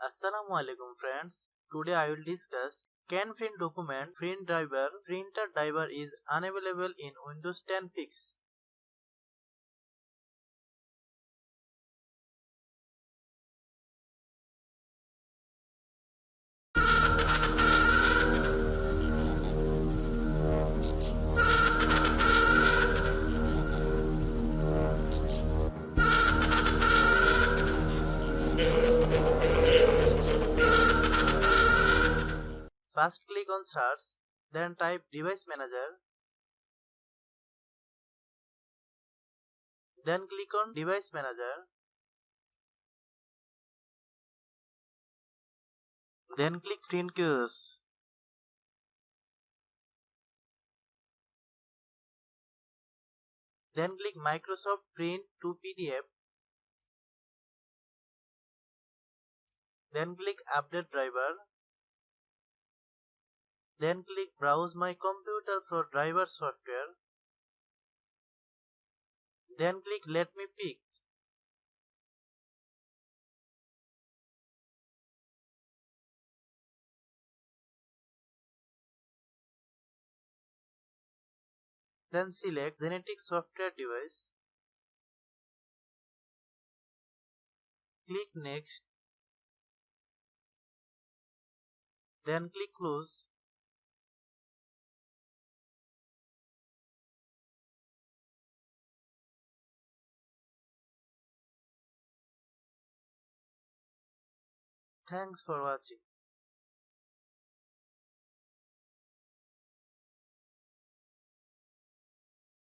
Assalamualaikum friends. Today I will discuss can print document print driver printer driver is unavailable in Windows 10 fix. First click on search, then type device manager, then click on device manager, then click print queues. Then click Microsoft Print to PDF. Then click Update Driver. Then click Browse my computer for driver software. Then click Let me pick. Then select Genetic Software Device. Click Next. Then click Close. Thanks for watching.